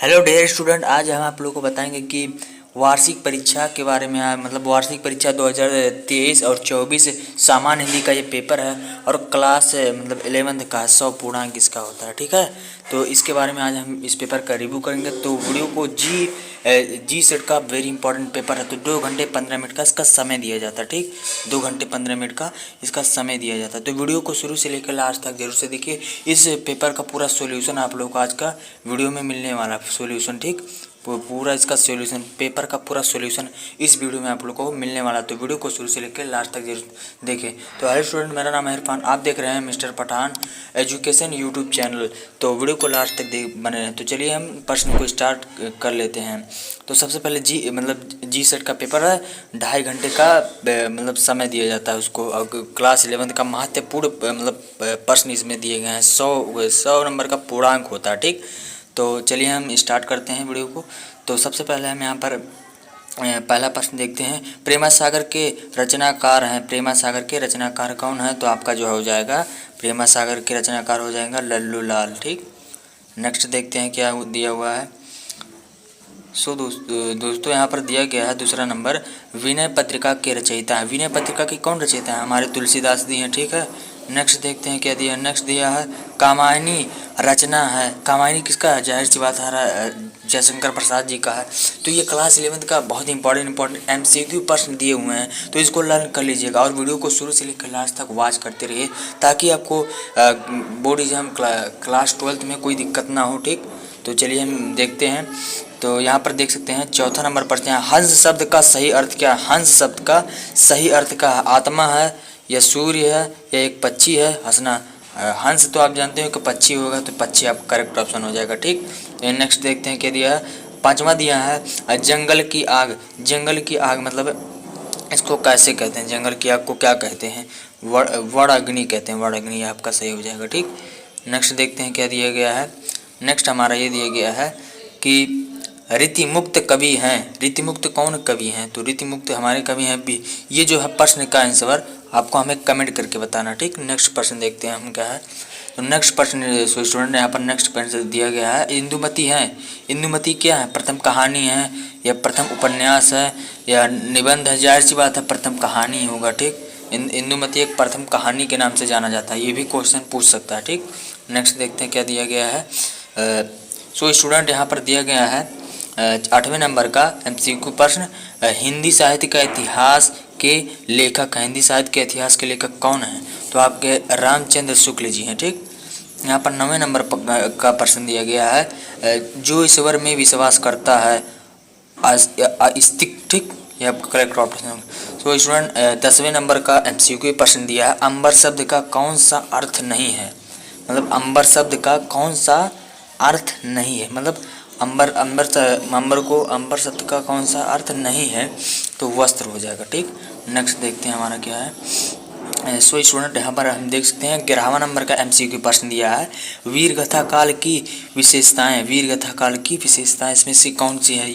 Hello dear student, आज हम आप लोगों को बताएंगे कि वार्षिक परीक्षा के बारे में मतलब वार्षिक परीक्षा 2023 और 24 सामान्य हिंदी का ये पेपर है और क्लास मतलब 11th का 100 पूर्णांक इसका होता है। ठीक है, तो इसके बारे में आज हम इस पेपर का रिव्यू करेंगे। तो वीडियो को जी सेट का वेरी इंपॉर्टेंट पेपर है, तो 2 घंटे 15 मिनट का इसका समय दिया जाता है। ठीक, 2 घंटे 15 मिनट का इसका समय दिया जाता है। तो वीडियो को शुरू से लेकर लास्ट तक जरूर से देखिए। इस पेपर का पूरा सॉल्यूशन आप लोगों को आज का वीडियो में मिलने वाला सॉल्यूशन, ठीक, पूरा इसका सॉल्यूशन, पेपर का पूरा सॉल्यूशन इस वीडियो में आप लोगों को मिलने वाला है। तो वीडियो को शुरू से लेकर लास्ट तक जरूर देखें। तो हेलो स्टूडेंट, मेरा नाम है इरफान, आप देख रहे हैं mister Pathan education YouTube channel. तो वीडियो को लास्ट तक बने रहें। तो चलिए हम प्रश्न को स्टार्ट कर लेते हैं। तो सबसे पहले जी सेट का पेपर है, 2.5 घंटे का मतलब समय दिया जाता है उसको। क्लास 11th का महत्वपूर्ण मतलब प्रश्न इसमें दिए गए हैं। 100 नंबर का पूर्णांक होता है। ठीक, तो चलिए हम स्टार्ट करते हैं वीडियो को। तो सबसे पहले हम यहाँ पर पहला प्रश्न देखते हैं। प्रेमा सागर के रचनाकार हैं, प्रेमा सागर के रचनाकार कौन है? तो आपका जो हो जाएगा प्रेमा सागर के रचनाकार हो जाएगा लल्लू लाल। ठीक, नेक्स्ट देखते हैं क्या दिया हुआ है। दोस्तों यहाँ पर दिया गया है दूसरा नंबर, विनय पत्रिका के रचयिता है। विनय पत्रिका की कौन रचयिता है? हमारे तुलसीदास दी हैं। ठीक है, नेक्स्ट देखते हैं क्या दिया। नेक्स्ट दिया है कामायनी रचना है। कामायनी किसका है? जाहिर सी बात है जयशंकर प्रसाद जी का है। तो ये क्लास 11th का बहुत इंपॉर्टेंट MCQ प्रश्न दिए हुए हैं, तो इसको लर्न कर लीजिएगा और वीडियो को शुरू से लेकर लास्ट तक वॉच करते रहिए ताकि आपको बोर्ड एग्जाम क्लास 12th में कोई दिक्कत ना हो। ठीक, तो चलिए हम देखते हैं। तो यहाँ पर देख सकते हैं चौथा नंबर प्रश्न है, हंस शब्द का सही अर्थ क्या है? हंस शब्द का सही अर्थ क्या है? आत्मा है या सूर्य है या एक पक्षी है? हंसना, हंस तो आप जानते हो कि पक्षी होगा, तो पक्षी आप करेक्ट ऑप्शन हो जाएगा। ठीक, तो नेक्स्ट देखते हैं क्या दिया है। पांचवा दिया है जंगल की आग। जंगल की आग मतलब इसको कैसे कहते हैं? जंगल की आग को क्या कहते हैं? वड़ अग्नि कहते हैं। वड़ अग्नि आपका सही हो जाएगा। ठीक, नेक्स्ट देखते हैं क्या दिया गया है। नेक्स्ट हमारा ये दिया गया है कि रीतिमुक्त कवि हैं। रीतिमुक्त कौन कवि हैं? तो रीतिमुक्त हमारे कवि हैं भी। ये जो है प्रश्न का आंसर आपको हमें कमेंट करके बताना। ठीक, नेक्स्ट प्रश्न देखते हैं हम क्या है। तो नेक्स्ट प्रश्न स्टूडेंट यहाँ पर नेक्स्ट प्रश्न दिया गया है, इंदुमती हैं। इंदुमती क्या है? प्रथम कहानी है या प्रथम उपन्यास है या निबंध है? जाहिर सी बात है प्रथम कहानी होगा। ठीक, इंदुमती एक प्रथम कहानी के नाम से जाना जाता है। ये भी क्वेश्चन पूछ सकता है। ठीक, नेक्स्ट देखते हैं क्या दिया गया है। स्टूडेंट यहाँ पर दिया गया है 8वें नंबर का MCQ प्रश्न, हिंदी साहित्य का इतिहास के लेखक हैं। हिंदी साहित्य के इतिहास के लेखक कौन हैं? तो आपके रामचंद्र शुक्ल जी हैं। ठीक, यहाँ पर 9वें नंबर का प्रश्न दिया गया है, जो ईश्वर में विश्वास करता है आस्तिक। ठीक, ये आपका करेक्ट ऑप्शन। तो स्टूडेंट 10वें नंबर का MCQ प्रश्न दिया है, अंबर शब्द का कौन सा अर्थ नहीं है? मतलब अंबर शब्द का कौन सा अर्थ नहीं है? मतलब अंबर शब्द का कौन सा अर्थ नहीं है? तो वस्त्र हो जाएगा। ठीक, नेक्स्ट देखते हैं हमारा क्या है। स्टूडेंट यहाँ पर हम देख सकते हैं 11वां नंबर का MCQ प्रश्न दिया है, वीर गाथा काल की विशेषताएं। वीर गाथा काल की विशेषताएं इसमें से कौन सी है?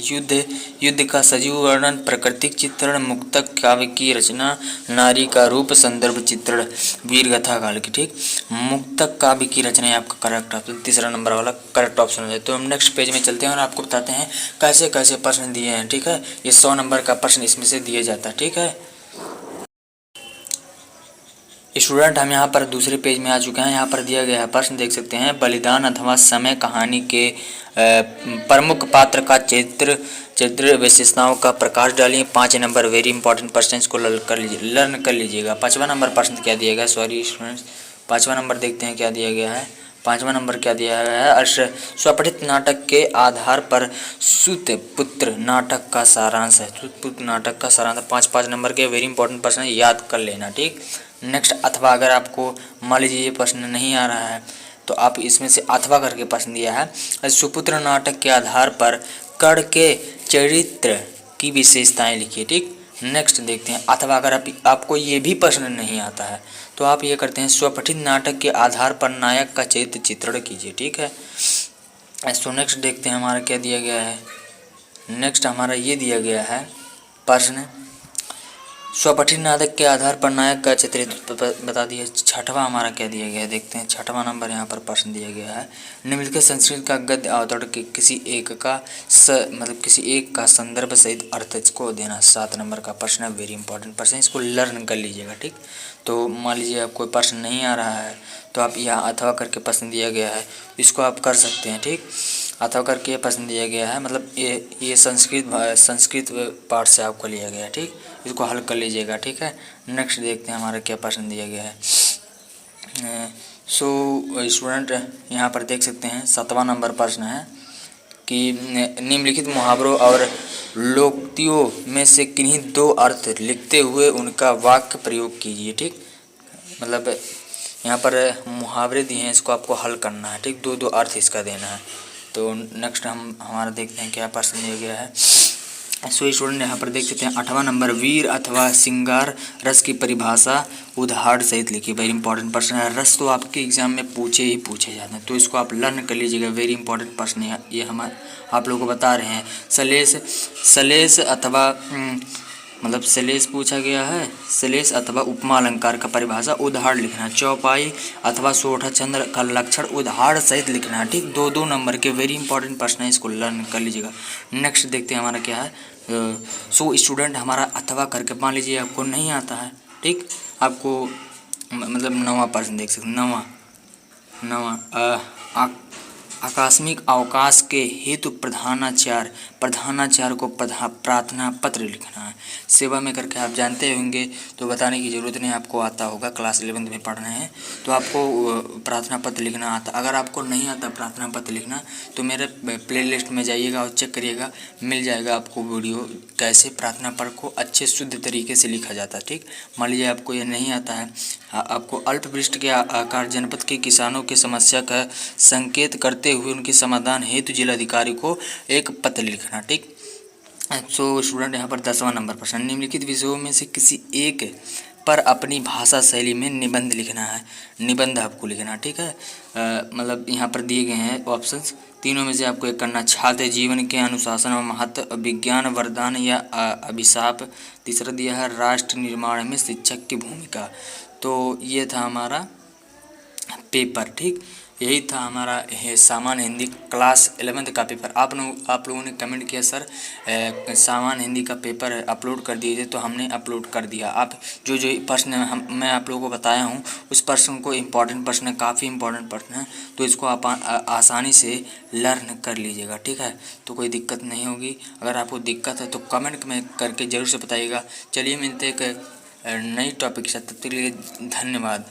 युद्ध का सजीव वर्णन, प्राकृतिक चित्रण, मुक्तक काव्य की रचना, नारी का रूप, संदर्भ चित्रण। वीर गाथा काल की, ठीक, मुक्तक काव्य की रचना आपका करेक्ट ऑप्शन, तीसरा नंबर वाला करेक्ट ऑप्शन है। तो हम नेक्स्ट पेज में चलते हैं और आपको बताते हैं कैसे कैसे प्रश्न दिए हैं। ठीक है, ये 100 नंबर का प्रश्न इसमें से दिया जाता है। ठीक है स्टूडेंट, हम यहाँ पर दूसरे पेज में आ चुके हैं। यहाँ पर दिया गया है प्रश्न देख सकते हैं, बलिदान अथवा समय कहानी के प्रमुख पात्र का चरित्र विशेषताओं का प्रकाश डालिए। 5 नंबर वेरी इंपॉर्टेंट प्रश्न, इसको लर्न कर लीजिएगा। 5वां नंबर प्रश्न क्या दिया गया? सॉरी स्टूडेंट्स, 5वां नंबर देखते हैं क्या दिया गया है। 5वां नंबर क्या दिया गया है? स्वपठित नाटक के आधार पर सुतपुत्र नाटक का सारांश है। सुतपुत्र नाटक का सारांश 5 नंबर के वेरी इंपॉर्टेंट प्रश्न याद कर लेना। ठीक, नेक्स्ट अथवा, अगर आपको मान लीजिए ये प्रश्न नहीं आ रहा है तो आप इसमें से अथवा करके प्रश्न दिया है, सुपुत्र नाटक के आधार पर कर्ण के चरित्र की विशेषताएं लिखिए। ठीक, नेक्स्ट देखते हैं अथवा, अगर आपको ये भी प्रश्न नहीं आता है तो आप ये करते हैं, स्वपठित नाटक के आधार पर नायक का चरित्र चित्रण कीजिए। ठीक है, तो नेक्स्ट देखते हैं हमारा क्या दिया गया है। नेक्स्ट हमारा ये दिया गया है प्रश्न, स्वपठित नाटक के आधार पर नायक का चित्रित बता दिया। छठवां हमारा क्या दिया गया है, देखते हैं। छठवां नंबर यहाँ पर प्रश्न दिया गया है। निम्नलिखित संस्कृत का गद्य अवतरण के किसी एक का किसी एक का संदर्भ सहित अर्थ इसको देना। 7 नंबर का प्रश्न है, वेरी इंपॉर्टेंट प्रश्न है, इसको लर्न कर लीजिएगा, ठीक। तो मान लीजिए आप कोई प्रश्न नहीं आ रहा है तो आप यहाँ अथवा करके प्रश्न दिया गया है, इसको आप कर सकते हैं, ठीक। अथवा करके ये प्रश्न दिया गया है, मतलब ये संस्कृत पाठ से आपको लिया गया है, ठीक। इसको हल कर लीजिएगा, ठीक है। नेक्स्ट देखते हैं हमारा क्या प्रश्न दिया गया है। सो स्टूडेंट यहाँ पर देख सकते हैं 7वां नंबर प्रश्न है कि निम्नलिखित मुहावरों और लोकोक्तियों में से किन्हीं 2 अर्थ लिखते हुए उनका वाक्य प्रयोग कीजिए, ठीक। मतलब यहाँ पर मुहावरे दिए हैं, इसको आपको हल करना है, ठीक। 2 अर्थ इसका देना है। तो नेक्स्ट हमारा देखते हैं क्या प्रश्न दिया गया है। सो स्टूडेंट यहाँ पर देख सकते हैं 8वां नंबर, वीर अथवा श्रृंगार रस की परिभाषा उदाहरण सहित लिखिए। वेरी इंपॉर्टेंट प्रश्न है। रस तो आपके एग्जाम में पूछे जाते हैं, तो इसको आप लर्न कर लीजिएगा। वेरी इंपॉर्टेंट प्रश्न है ये, हम आप लोगों को बता रहे हैं। सलेस अथवा मतलब सलेस पूछा गया है, सलेस अथवा उपमा अलंकार का परिभाषा उदाहरण लिखना। चौपाई अथवा सोठा चंद्र का लक्षण उदाहरण सहित लिखना, ठीक। 2 नंबर के वेरी इंपॉर्टेंट प्रश्न है, इसको लर्न कर लीजिएगा। नेक्स्ट देखते हैं हमारा क्या है। सो स्टूडेंट हमारा अथवा करके मान लीजिए आपको नहीं आता है, ठीक। आपको मतलब 9वां प्रश्न देख सकते हैं। 9वां आकस्मिक अवकाश के हेतु प्रधानाचार्य को प्रार्थना पत्र लिखना है। सेवा में करके आप जानते होंगे, तो बताने की ज़रूरत नहीं, आपको आता होगा, क्लास 11th में पढ़ रहे हैं तो आपको प्रार्थना पत्र लिखना आता। अगर आपको नहीं आता प्रार्थना पत्र लिखना तो मेरे प्लेलिस्ट में जाइएगा और चेक करिएगा, मिल जाएगा आपको वीडियो कैसे प्रार्थना पत्र को अच्छे शुद्ध तरीके से लिखा जाता है, ठीक। मान लीजिए आपको ये नहीं आता है, आपको अल्पवृष्टि के आकार जनपद के किसानों की समस्या का संकेत करते हुए उनके समाधान हेतु जिलाधिकारी को एक पत्र लिखना, ठीक। सो स्टूडेंट यहाँ पर 10वां नंबर प्रश्न, निम्नलिखित विषयों में से किसी एक पर अपनी भाषा शैली में निबंध लिखना है। निबंध आपको लिखना, ठीक है। मतलब यहाँ पर दिए गए हैं ऑप्शंस, तीनों में से आपको एक करना। छात्र जीवन के अनुशासन व महत्व, विज्ञान वरदान या अभिशाप। तीसरा दिया है राष्ट्र निर्माण में शिक्षक की भूमिका। तो ये था हमारा पेपर, ठीक। यही था हमारा सामान्य हिंदी क्लास 11th का पेपर। आप लोगों ने कमेंट किया सर सामान्य हिंदी का पेपर अपलोड कर दीजिए, तो हमने अपलोड कर दिया। आप जो प्रश्न मैं आप लोगों को बताया हूँ उस प्रश्न को इम्पॉर्टेंट प्रश्न है, काफ़ी इम्पॉर्टेंट प्रश्न है, तो इसको आप आसानी से लर्न कर लीजिएगा, ठीक है। तो कोई दिक्कत नहीं होगी। अगर आपको दिक्कत है तो कमेंट में करके ज़रूर से बताइएगा। चलिए मिलते एक नई टॉपिक के साथ, तब तक के लिए धन्यवाद।